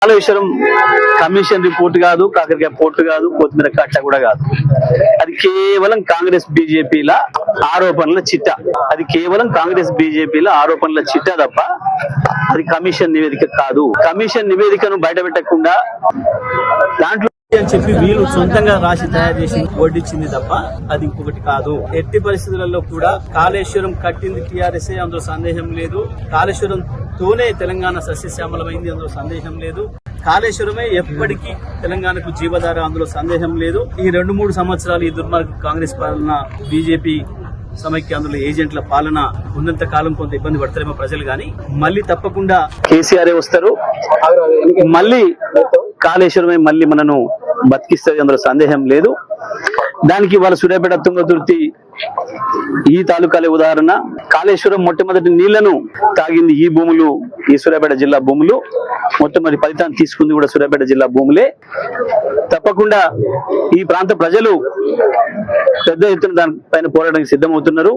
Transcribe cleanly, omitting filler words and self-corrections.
Kaleshwaram commission report కాదు, కాకరకాయ port కాదు, కొత్తిమీర కట్ట కూడా కాదు. అది కేవలం కాంగ్రెస్ బీజేపీల ఆరోపణల చిట్ట. అది కేవలం కాంగ్రెస్ బీజేపీల ఆరోపణల చిట్ట తప్ప అది కమిషన్ నివేదిక కాదు. కమిషన్ నివేదికను బయట పెట్టకుండా దాంట్లో అని చెప్పి వీళ్ళు సొంతంగా రాసి తయారు చేసి ఓడిచ్చింది తప్ప అది ఇంకొకటి కాదు. ఎట్టి పరిస్థితులలో కూడా కాళేశ్వరం కట్టింది టీఆర్ఎస్, అందులో సందేహం లేదు. కాళేశ్వరం తోనే తెలంగాణ సస్యశ్యామలమైంది, అందులో సందేహం లేదు. కాళేశ్వరమే ఎప్పటికీ తెలంగాణకు జీవధార, అందులో సందేహం లేదు. ఈ 2-3 సంవత్సరాలు ఈ దుర్మార్గ కాంగ్రెస్ పాలన, బీజేపీ సమైక్య అందులో ఏజెంట్ల పాలన ఉన్నంత కాలం కొంత ఇబ్బంది పడతారేమో ప్రజలు, గాని మళ్ళీ తప్పకుండా కేసీఆర్ వస్తారు. మళ్ళీ కాళేశ్వరమే మళ్ళీ మనను బతికిస్తుంది, అందులో సందేహం లేదు. దానికి వాళ్ళ సూర్యాపేట తుంగతుర్తి ఈ తాలూకాలే ఉదాహరణ. కాళేశ్వరం మొట్టమొదటి నీళ్లను తాగింది ఈ భూములు, ఈ సూర్యాపేట జిల్లా భూములు. మొట్టమొదటి ఫలితాన్ని తీసుకుంది కూడా సూర్యాపేట జిల్లా భూములే. తప్పకుండా ఈ ప్రాంత ప్రజలు పెద్ద ఎత్తున దానిపైన పోరాటానికి సిద్ధమవుతున్నారు.